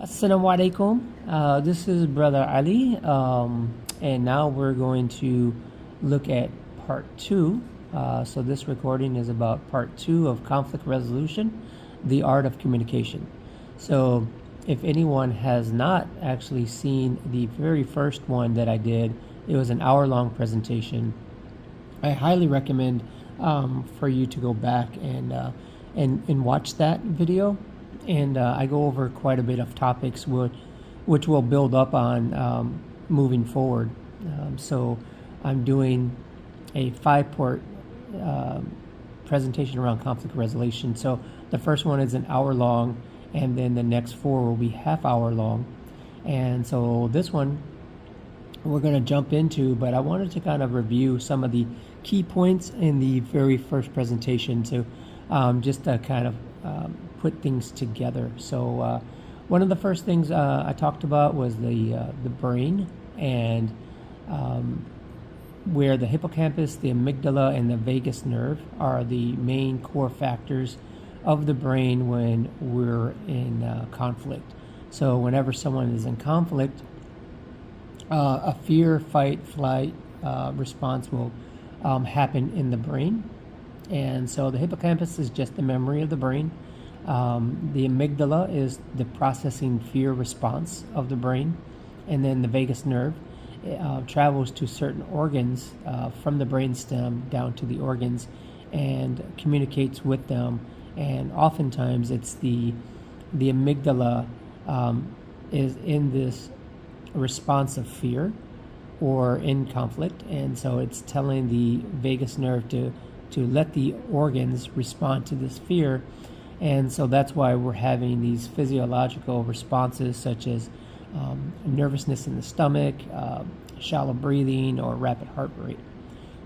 Assalamu alaikum. This is Brother Ali, and now we're going to look at part two. So, this recording is about part two of conflict resolution, the art of communication. So, if anyone has not actually seen the very first one that I did, it was an hour-long presentation. I highly recommend for you to go back and watch that video. And I go over quite a bit of topics which will build up on moving forward. So I'm doing a 5-part presentation around conflict resolution. So the first one is an hour long, and then the next 4 will be half-hour long. And so this one we're going to jump into, but I wanted to kind of review some of the key points in the very first presentation to just to kind of put things together. So one of the first things I talked about was the brain, and where the hippocampus, the amygdala, and the vagus nerve are the main core factors of the brain when we're in conflict. So whenever someone is in conflict, a fear, fight, flight response will happen in the brain. And so the hippocampus is just the memory of the brain. The amygdala is the processing fear response of the brain. And then the vagus nerve travels to certain organs from the brainstem down to the organs and communicates with them. And oftentimes it's the amygdala is in this response of fear or in conflict, and so it's telling the vagus nerve to let the organs respond to this fear. And so that's why we're having these physiological responses such as nervousness in the stomach, shallow breathing, or rapid heart rate.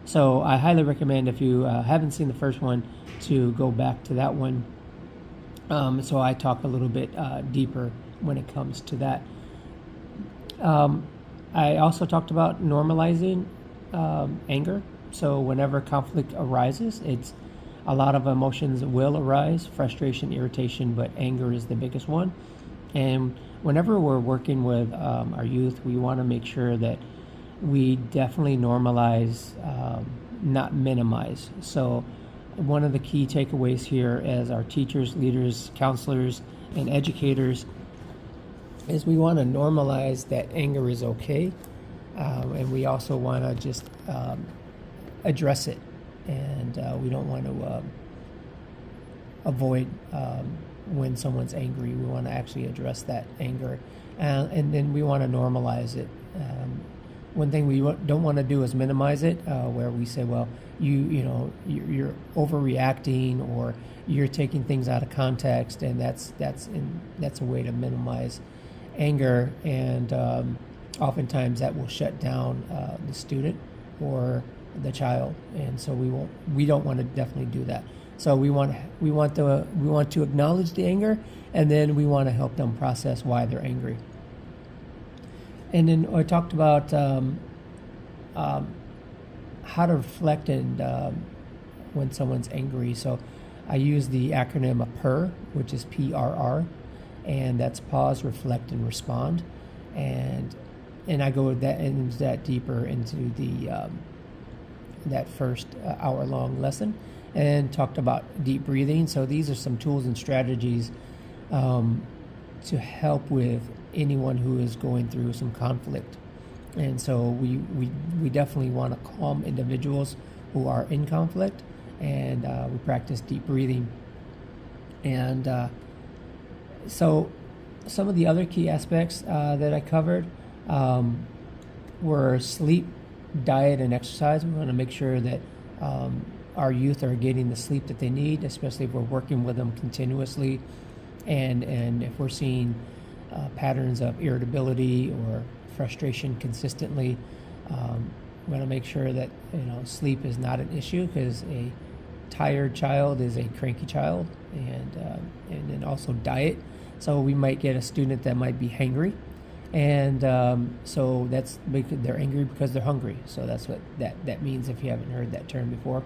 So I highly recommend, if you haven't seen the first one, to go back to that one. So I talk a little bit deeper when it comes to that. I also talked about normalizing anger. So whenever conflict arises, a lot of emotions will arise: frustration, irritation, but anger is the biggest one. And whenever we're working with our youth, we want to make sure that we definitely normalize, not minimize. So one of the key takeaways here as our teachers, leaders, counselors, and educators is we want to normalize that anger is okay, and we also want to just address it, and we don't want to avoid when someone's angry. We want to actually address that anger, and then we want to normalize it. One thing we don't want to do is minimize it, where we say, well, you're overreacting, or you're taking things out of context, and that's a way to minimize anger, and oftentimes that will shut down the student or the child, and so we don't want to definitely do that. So we want to acknowledge the anger, and then we want to help them process why they're angry. And then I talked about how to reflect and when someone's angry. So I use the acronym PRR, which is PRR, and that's pause, reflect, and respond. And I go into that deeper into the that first hour-long lesson, and talked about deep breathing. So these are some tools and strategies to help with anyone who is going through some conflict. And so we definitely want to calm individuals who are in conflict, and we practice deep breathing. And so some of the other key aspects that I covered were sleep, diet, and exercise. We want to make sure that our youth are getting the sleep that they need, especially if we're working with them continuously, and if we're seeing patterns of irritability or frustration consistently. We want to make sure that sleep is not an issue, because a tired child is a cranky child, and then also diet. So we might get a student that might be hangry, and so that's because they're angry because they're hungry. So that's what that means, if you haven't heard that term before.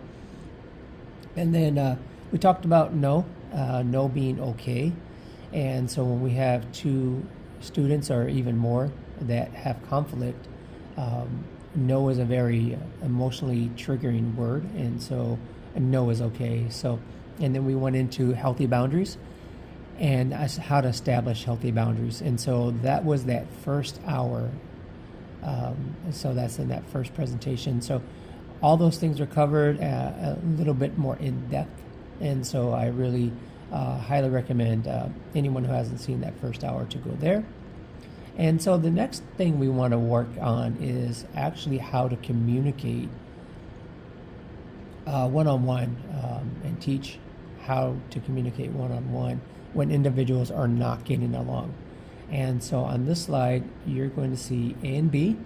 And then we talked about no being okay. And so when we have two students, or even more, that have conflict, no is a very emotionally triggering word, and so no is okay. So, and then we went into healthy boundaries and how to establish healthy boundaries. And so that was that first hour. So that's in that first presentation. So all those things are covered a little bit more in depth. And so I really highly recommend anyone who hasn't seen that first hour to go there. And so the next thing we want to work on is actually how to communicate one-on-one, and teach how to communicate one-on-one when individuals are not getting along. And so on this slide, you're going to see A and B,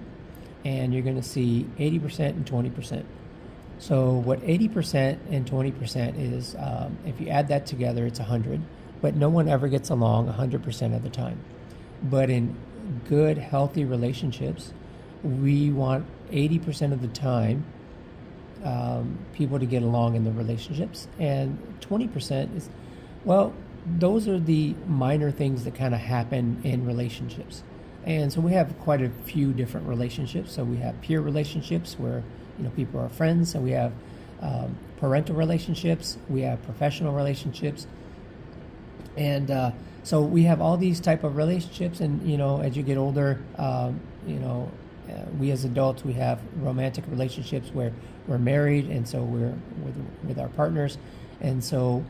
and you're going to see 80% and 20%. So what 80% and 20% is, if you add that together, it's 100, but no one ever gets along 100% of the time. But in good, healthy relationships, we want 80% of the time people to get along in the relationships, and 20% is, well, those are the minor things that kind of happen in relationships. And so we have quite a few different relationships. So we have peer relationships where people are friends, and we have parental relationships, we have professional relationships, and so we have all these type of relationships. And as you get older, we as adults, we have romantic relationships where we're married, and so we're with our partners. And so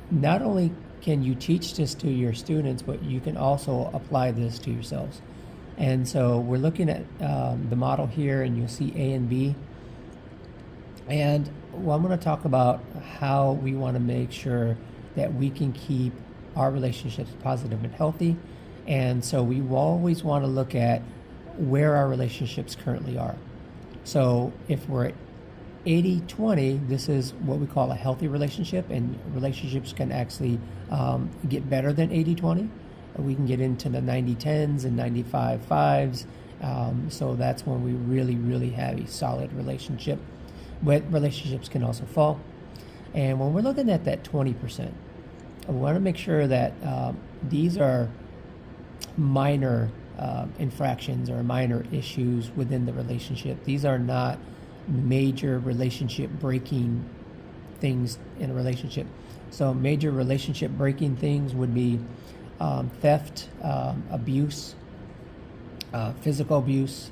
not only can you teach this to your students, but you can also apply this to yourselves. And so we're looking at the model here, and you'll see A and B. And I'm going to talk about how we want to make sure that we can keep our relationships positive and healthy. And so we always want to look at where our relationships currently are. So if we're at 80-20, this is what we call a healthy relationship, and relationships can actually get better than 80-20. We can get into the 90-10s and 95-5s. So that's when we really, really have a solid relationship. But relationships can also fall. And when we're looking at that 20%, we want to make sure that these are minor infractions or minor issues within the relationship. These are not major relationship breaking things in a relationship. So major relationship breaking things would be theft, abuse, physical abuse,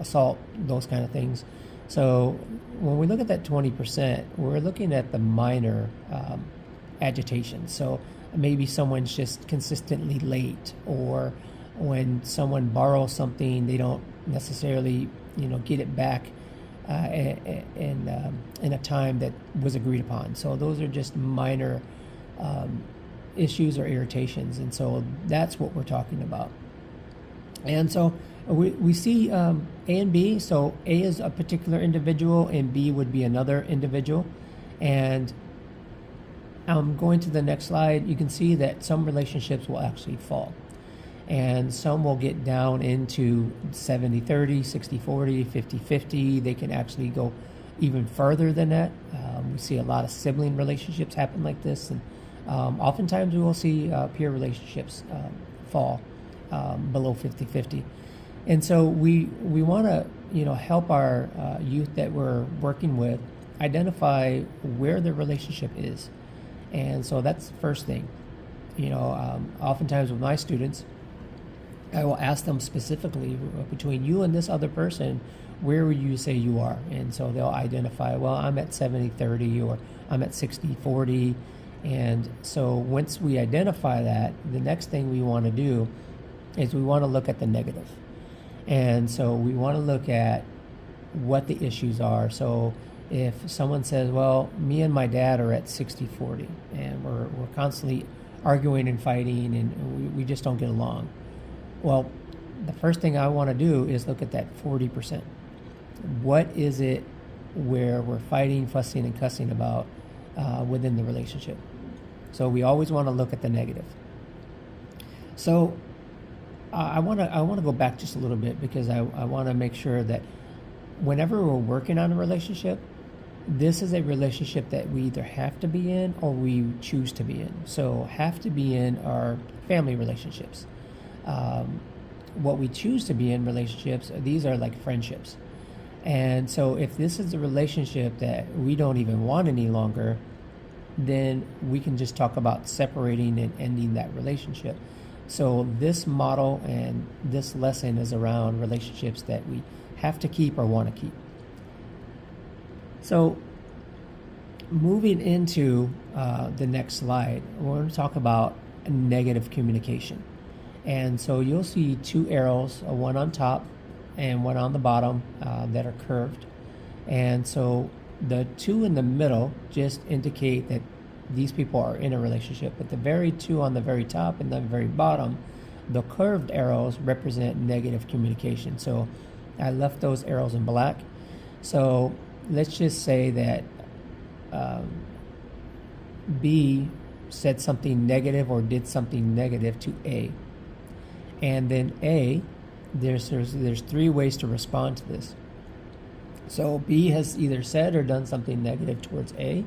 assault, those kind of things. So when we look at that 20%, we're looking at the minor agitation. So maybe someone's just consistently late, or when someone borrows something, they don't necessarily get it back in a time that was agreed upon. So those are just minor issues or irritations, and so that's what we're talking about. And so we see A and B. So A is a particular individual, and B would be another individual. And going to the next slide, you can see that some relationships will actually fall, and some will get down into 70-30, 60-40, 50-50. They can actually go even further than that. We see a lot of sibling relationships happen like this, and oftentimes we will see peer relationships fall below 50-50. And so we want to help our youth that we're working with identify where their relationship is. And so that's the first thing. Oftentimes with my students, I will ask them specifically, between you and this other person, where would you say you are? And so they'll identify, well, I'm at 70-30, or I'm at 60-40. And so once we identify that, the next thing we want to do is we want to look at the negative. And so we want to look at what the issues are. So if someone says, well, me and my dad are at 60-40, and we're constantly arguing and fighting, and we just don't get along. Well, the first thing I want to do is look at that 40%. What is it where we're fighting, fussing, and cussing about within the relationship? So we always want to look at the negative. So I want to go back just a little bit, because I want to make sure that whenever we're working on a relationship, this is a relationship that we either have to be in or we choose to be in. So have to be in are family relationships. What we choose to be in relationships, these are like friendships. And so if this is a relationship that we don't even want any longer, then we can just talk about separating and ending that relationship. So this model and this lesson is around relationships that we have to keep or want to keep. So moving into the next slide, we're going to talk about negative communication. And so you'll see two arrows, one on top and one on the bottom that are curved. And so the two in the middle just indicate that these people are in a relationship, but the very two on the very top and the very bottom, the curved arrows represent negative communication. So I left those arrows in black. So let's just say that B said something negative or did something negative to A. And then A, there's three ways to respond to this. So B has either said or done something negative towards A,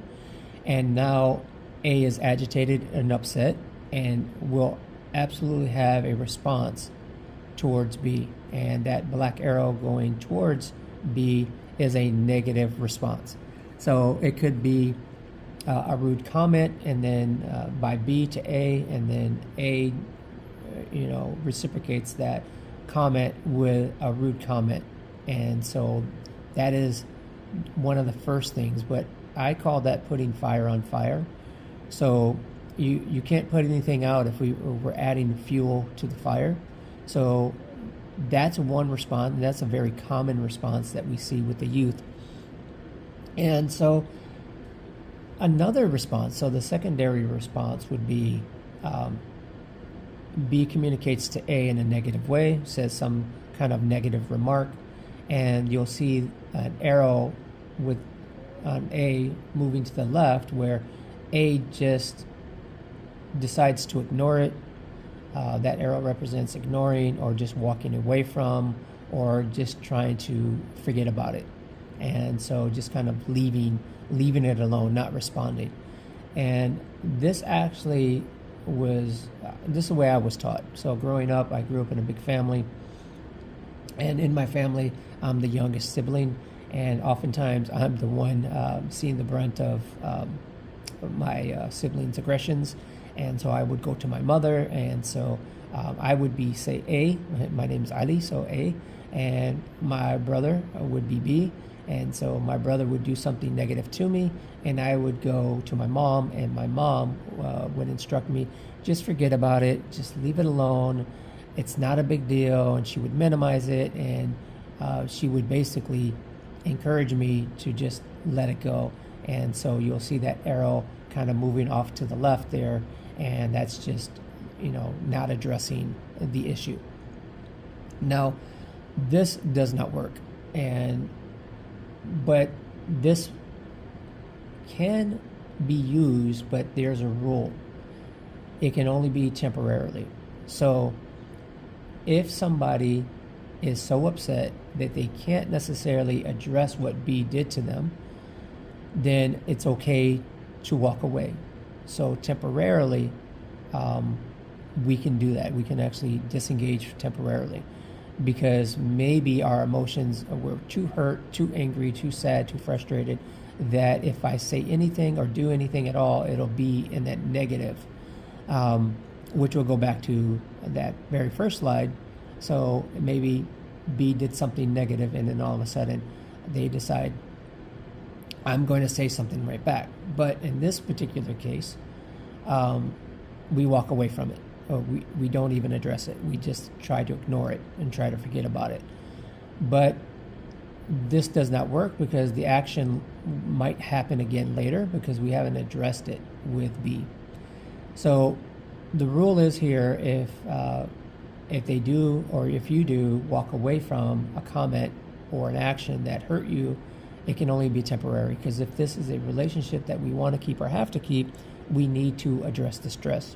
and now A is agitated and upset and will absolutely have a response towards B. And that black arrow going towards B is a negative response. So it could be a rude comment, and then by B to A, and then A reciprocates that comment with a rude comment. And so that is one of the first things, but I call that putting fire on fire. So you can't put anything out if we're adding fuel to the fire. So that's one response, and that's a very common response that we see with the youth. And so another response, so the secondary response would be B communicates to A in a negative way, says some kind of negative remark, and you'll see an arrow with A moving to the left where A just decides to ignore it. That arrow represents ignoring or just walking away from or just trying to forget about it. And so just kind of leaving it alone, not responding. And this actually this is the way I was taught. So growing up, I grew up in a big family. And in my family, I'm the youngest sibling. And oftentimes I'm the one seeing the brunt of my siblings' aggressions. And so I would go to my mother. And so I would be, say, A. My name's Ali, so A. And my brother would be B. And so my brother would do something negative to me, and I would go to my mom, and my mom would instruct me, just forget about it, just leave it alone, it's not a big deal, and she would minimize it, and she would basically encourage me to just let it go. And so you'll see that arrow kind of moving off to the left there, and that's just, not addressing the issue. Now, this does not work, but this can be used, but there's a rule. It can only be temporarily. So if somebody is so upset that they can't necessarily address what B did to them, then it's okay to walk away. So temporarily, we can do that. We can actually disengage temporarily, because maybe our emotions, we're too hurt, too angry, too sad, too frustrated, that if I say anything or do anything at all, it'll be in that negative, which will go back to that very first slide. So maybe B did something negative, and then all of a sudden they decide, I'm going to say something right back. But in this particular case, we walk away from it. We don't even address it. We just try to ignore it and try to forget about it. But this does not work, because the action might happen again later because we haven't addressed it with B. So the rule is here, if they do, or if you do, walk away from a comment or an action that hurt you, it can only be temporary, because if this is a relationship that we want to keep or have to keep, we need to address the stress.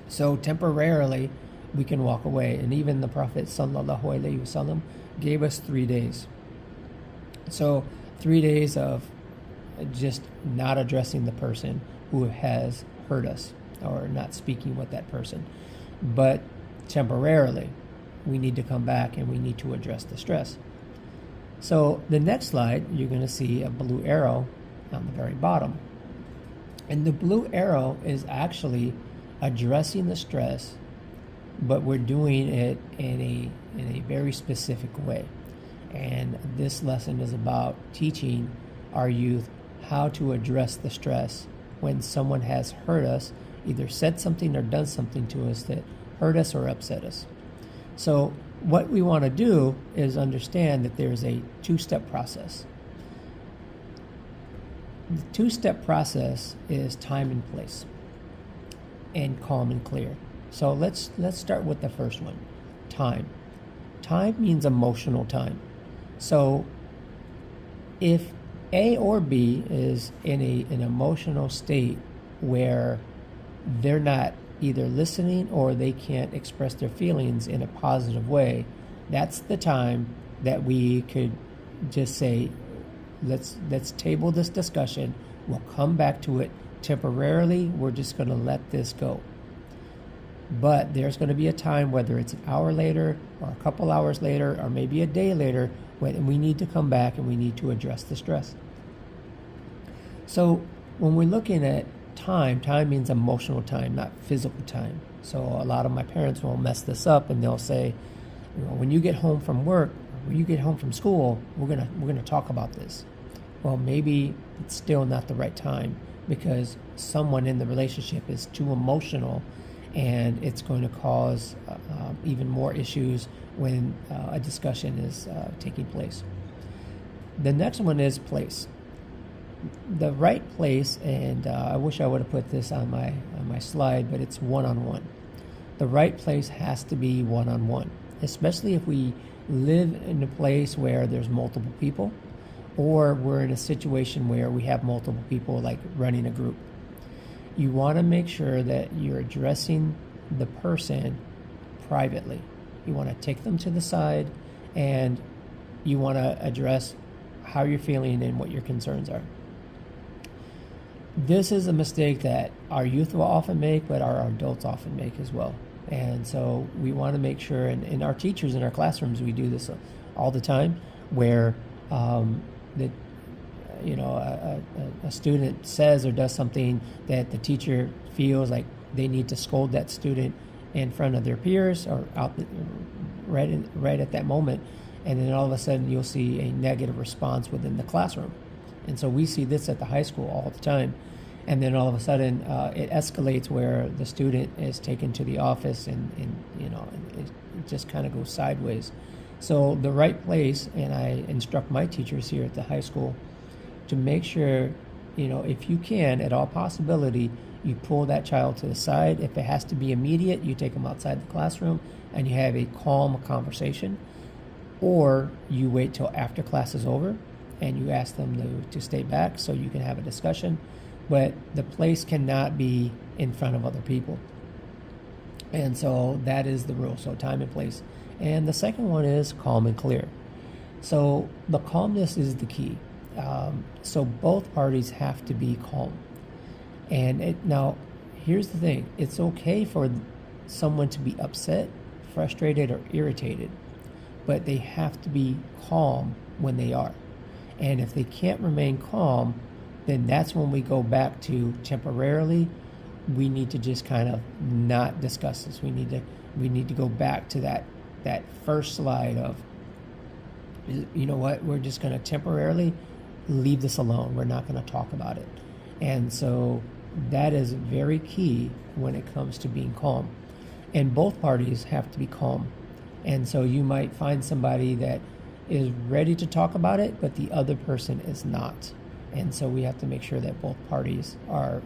So temporarily, we can walk away. And even the Prophet ﷺ gave us 3 days. So 3 days of just not addressing the person who has hurt us or not speaking with that person. But temporarily, we need to come back and we need to address the stress. So the next slide, you're going to see a blue arrow on the very bottom. And the blue arrow is actually addressing the stress, but we're doing it in a very specific way. And this lesson is about teaching our youth how to address the stress when someone has hurt us, either said something or done something to us that hurt us or upset us. So what we want to do is understand that there's a two-step process. The two-step process is time and place, and calm and clear. So let's start with the first one, time. Time means emotional time. So if A or B is in an emotional state where they're not either listening or they can't express their feelings in a positive way, that's the time that we could just say, let's table this discussion. We'll come back to it temporarily. We're just going to let this go. But there's going to be a time, whether it's an hour later or a couple hours later or maybe a day later, when we need to come back and we need to address the stress. So when we're looking at time means emotional time, not physical time. So a lot of my parents will mess this up and they'll say, when you get home from work, when you get home from school, we're gonna talk about this. Well, maybe it's still not the right time because someone in the relationship is too emotional, and it's going to cause even more issues when a discussion is taking place. The next one is place. The right place, and I wish I would have put this on my slide, but it's one-on-one. The right place has to be one-on-one, especially if we live in a place where there's multiple people, or we're in a situation where we have multiple people, like running a group. You want to make sure that you're addressing the person privately. You want to take them to the side and you want to address how you're feeling and what your concerns are. This is a mistake that our youth will often make, but our adults often make as well. And so we want to make sure, and our teachers in our classrooms, we do this all the time, where that a student says or does something that the teacher feels like they need to scold that student in front of their peers or right at that moment, and then all of a sudden you'll see a negative response within the classroom. And so we see this at the high school all the time. And then all of a sudden it escalates where the student is taken to the office and it just kind of goes sideways. So the right place, and I instruct my teachers here at the high school to make sure, if you can, at all possibility, you pull that child to the side. If it has to be immediate, you take them outside the classroom and you have a calm conversation, or you wait till after class is over and you ask them to stay back so you can have a discussion. But the place cannot be in front of other people. And so that is the rule. So time and place. And the second one is calm and clear. So the calmness is the key. So both parties have to be calm. And now, here's the thing. It's okay for someone to be upset, frustrated, or irritated, but they have to be calm when they are. And if they can't remain calm, then that's when we go back to temporarily, we need to just kind of not discuss this. We need to go back to that first slide of, you know what, we're just going to temporarily leave this alone. We're not going to talk about it. And so that is very key when it comes to being calm. And both parties have to be calm. And so you might find somebody that is ready to talk about it, but the other person is not. And so we have to make sure that both parties are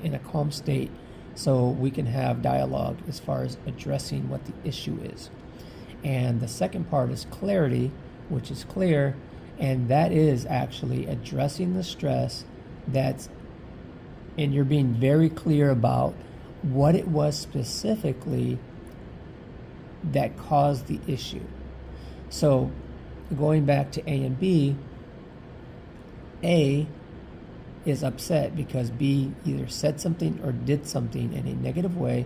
in a calm state so we can have dialogue as far as addressing what the issue is. And the second part is clarity, which is clear, and that is actually addressing the stress and you're being very clear about what it was specifically that caused the issue. So going back to A and B, A is upset because B either said something or did something in a negative way,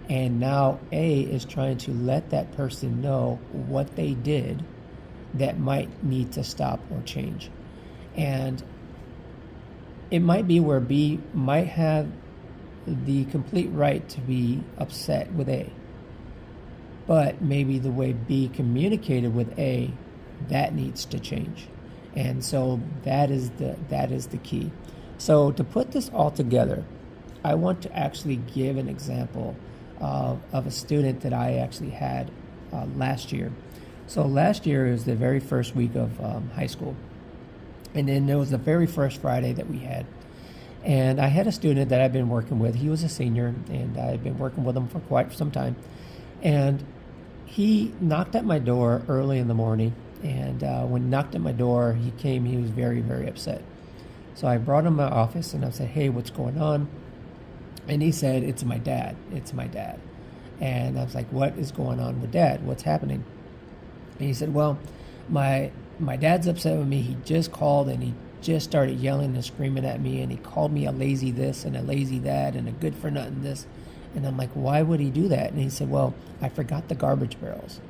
and now A is trying to let that person know what they did that might need to stop or change. And it might be where B might have the complete right to be upset with A, but maybe the way B communicated with A, that needs to change. And so that is the key. So to put this all together, I want to actually give an example of a student that I actually had last year. So last year was the very first week of high school. And then there was the very first Friday that we had. And I had a student that I've been working with. He was a senior, and I've been working with him for quite some time. And he knocked at my door early in the morning. And when he knocked at my door, he was very, very upset. So I brought him to my office, and I said, "Hey, what's going on?" And he said, "It's my dad. It's my dad." And I was like, "What is going on with Dad? What's happening?" And he said, "Well, my dad's upset with me. He just called and he just started yelling and screaming at me, and he called me a lazy this and a lazy that and a good for nothing this." And I'm like, "Why would he do that?" And he said, "Well, I forgot the garbage barrels."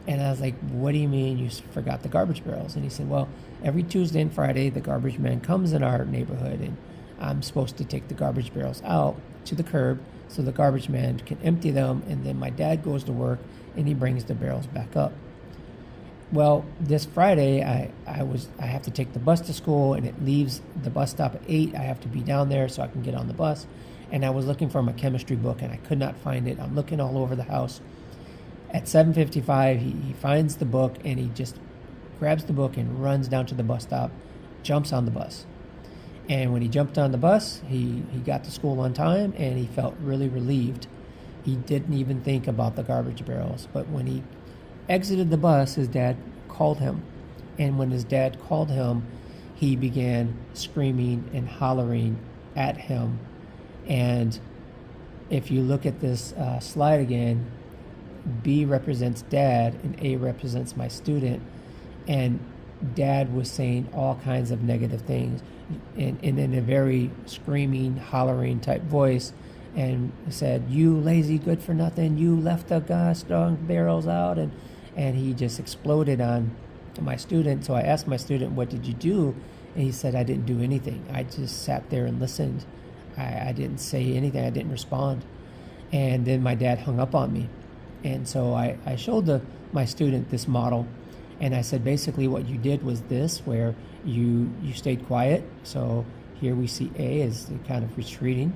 And I was like, "What do you mean you forgot the garbage barrels?" And he said, "Well, every Tuesday and Friday, the garbage man comes in our neighborhood, and I'm supposed to take the garbage barrels out to the curb so the garbage man can empty them, and then my dad goes to work and he brings the barrels back up." Well, this Friday, I have to take the bus to school, and it leaves the bus stop at 8. I have to be down there so I can get on the bus. And I was looking for my chemistry book, and I could not find it. I'm looking all over the house. At 7:55, he finds the book, and he just grabs the book and runs down to the bus stop, jumps on the bus. And when he jumped on the bus, he got to school on time, and he felt really relieved. He didn't even think about the garbage barrels. But when he exited the bus, his dad called him. And when his dad called him, he began screaming and hollering at him. And if you look at this slide again, B represents Dad and A represents my student. And Dad was saying all kinds of negative things and in a very screaming, hollering type voice, and said, "You lazy good for nothing, you left the gas strong barrels out," and he just exploded on my student. So I asked my student, "What did you do?" And he said, "I didn't do anything. I just sat there and listened. I didn't say anything. I didn't respond." And then my dad hung up on me. And so I showed my student this model, and I said, basically what you did was this, where you stayed quiet. So here we see A is kind of retreating.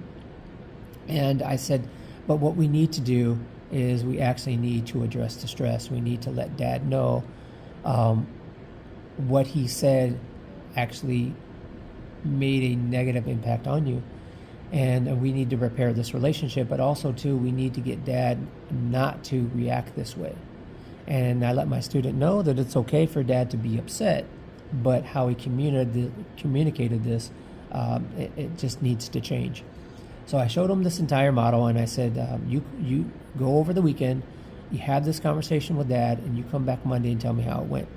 And I said, but what we need to do is we actually need to address the stress. We need to let Dad know what he said actually made a negative impact on you. And we need to repair this relationship, but also too, we need to get Dad not to react this way. And I let my student know that it's okay for Dad to be upset, but how he communicated this, it just needs to change. So I showed him this entire model, and I said, you go over the weekend, you have this conversation with Dad, and you come back Monday and tell me how it went.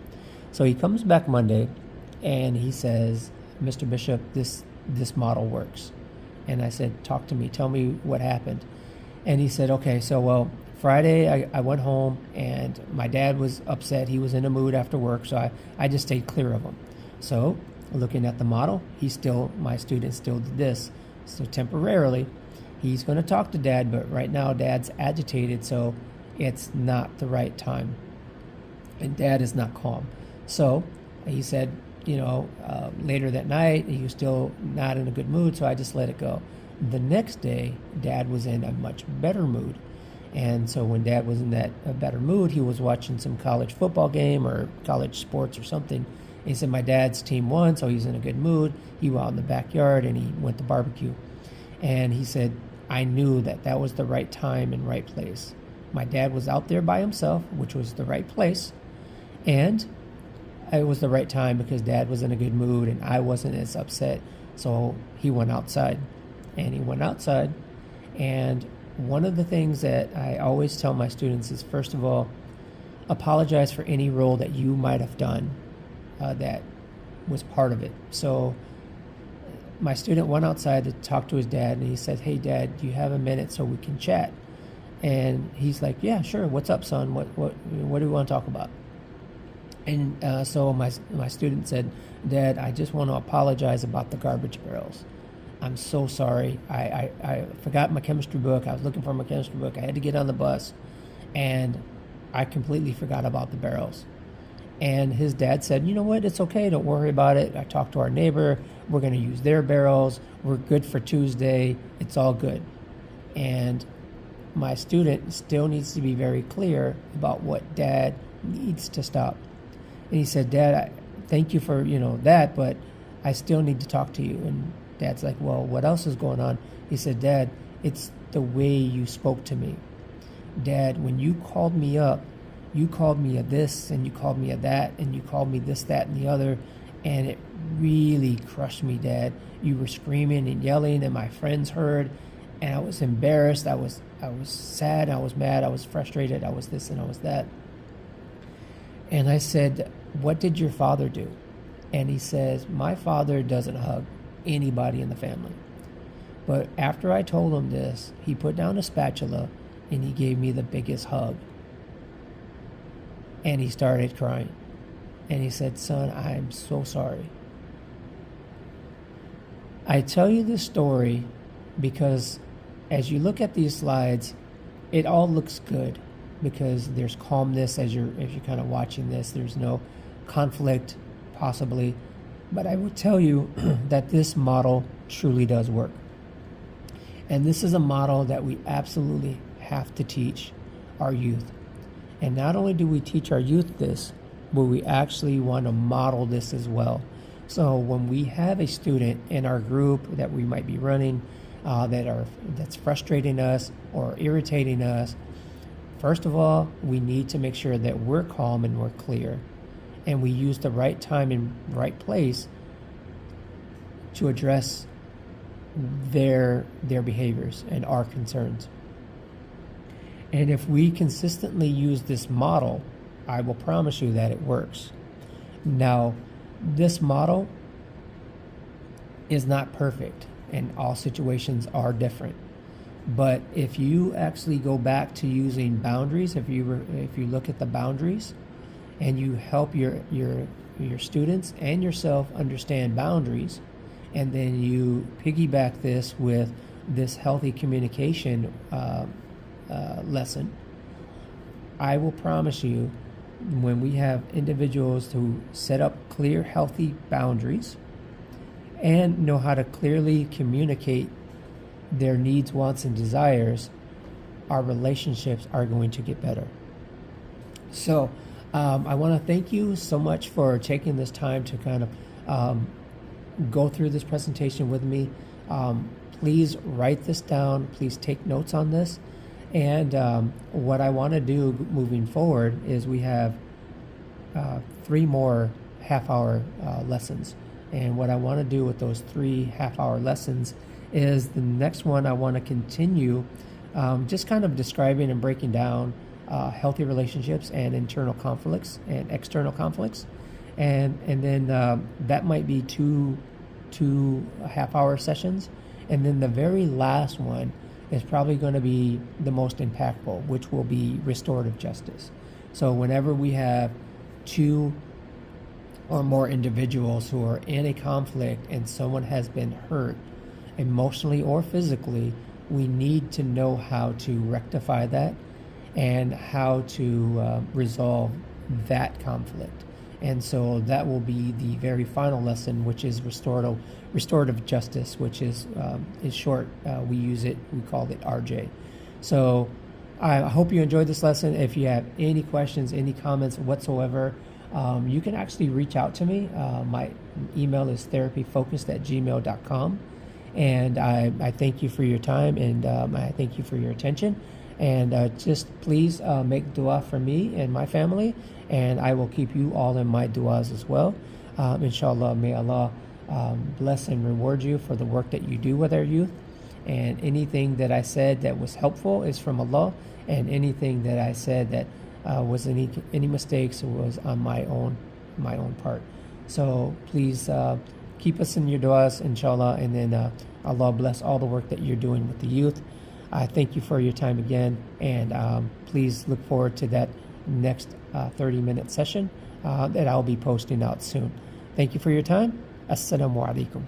So he comes back Monday, and he says, "Mr. Bishop, this model works." And I said, "Talk to me. Tell me what happened." And he said, "Okay, so well, Friday I went home, and my dad was upset. He was in a mood after work, so I just stayed clear of him. So looking at the model, my student still did this. So temporarily, he's going to talk to Dad, but right now Dad's agitated, so it's not the right time. And Dad is not calm. So he said, later that night, he was still not in a good mood, so I just let it go. The next day, Dad was in a much better mood. And so when Dad was in a better mood, he was watching some college football game or college sports or something. And he said, my dad's team won, so he's in a good mood. He went out in the backyard and he went to barbecue. And he said, I knew that was the right time and right place. My dad was out there by himself, which was the right place. And it was the right time because Dad was in a good mood and I wasn't as upset. So he went outside. And he went outside. And one of the things that I always tell my students is, first of all, apologize for any role that you might have done that was part of it. So my student went outside to talk to his dad, and he said, "Hey, Dad, do you have a minute so we can chat?" And he's like, "Yeah, sure. What's up, son? What do we want to talk about?" And so my student said, "Dad, I just want to apologize about the garbage barrels. I'm so sorry. I forgot my chemistry book. I was looking for my chemistry book. I had to get on the bus, and I completely forgot about the barrels." And his dad said, "You know what? It's okay. Don't worry about it. I talked to our neighbor. We're going to use their barrels. We're good for Tuesday. It's all good." And my student still needs to be very clear about what Dad needs to stop. And he said, "Dad, thank you for, that, but I still need to talk to you." And Dad's like, "Well, what else is going on?" He said, "Dad, it's the way you spoke to me. Dad, when you called me up, you called me a this and you called me a that and you called me this, that, and the other, and it really crushed me, Dad. You were screaming and yelling, and my friends heard, and I was embarrassed. I was sad. I was mad. I was frustrated. I was this and I was that." And I said, "What did your father do?" And he says, "My father doesn't hug anybody in the family. But after I told him this, he put down a spatula and he gave me the biggest hug." And he started crying. And he said, "Son, I'm so sorry." I tell you this story because as you look at these slides, it all looks good because there's calmness as you're kind of watching this. There's no conflict, possibly. But I would tell you that this model truly does work. And this is a model that we absolutely have to teach our youth. And not only do we teach our youth this, but we actually want to model this as well. So when we have a student in our group that we might be running that's frustrating us or irritating us, first of all, we need to make sure that we're calm and we're clear, and we use the right time and right place to address their behaviors and our concerns. And if we consistently use this model, I will promise you that it works. Now, this model is not perfect, and all situations are different. But if you actually go back to using boundaries, if you look at the boundaries, and you help your students and yourself understand boundaries, and then you piggyback this with this healthy communication lesson, I will promise you, when we have individuals who set up clear, healthy boundaries and know how to clearly communicate their needs, wants, and desires, our relationships are going to get better. So I want to thank you so much for taking this time to kind of go through this presentation with me. Please write this down. Please take notes on this. And what I want to do moving forward is we have 3 more half-hour lessons. And what I want to do with those 3 half-hour lessons is the next one I want to continue just kind of describing and breaking down healthy relationships and internal conflicts and external conflicts. And then that might be two half-hour sessions. And then the very last one is probably going to be the most impactful, which will be restorative justice. So whenever we have 2 or more individuals who are in a conflict and someone has been hurt emotionally or physically, we need to know how to rectify that and how to resolve that conflict. And so that will be the very final lesson, which is restorative justice, which is short. We call it RJ. So I hope you enjoyed this lesson. If you have any questions, any comments whatsoever, you can actually reach out to me. My email is therapyfocused@gmail.com. And I thank you for your time, and I thank you for your attention. And just please make dua for me and my family, and I will keep you all in my duas as well. Inshallah, may Allah bless and reward you for the work that you do with our youth. And anything that I said that was helpful is from Allah, and anything that I said that was any mistakes was on my own part. So please keep us in your du'as, inshallah, and then Allah bless all the work that you're doing with the youth. I thank you for your time again, and please look forward to that next 30-minute session that I'll be posting out soon. Thank you for your time. Assalamu alaikum.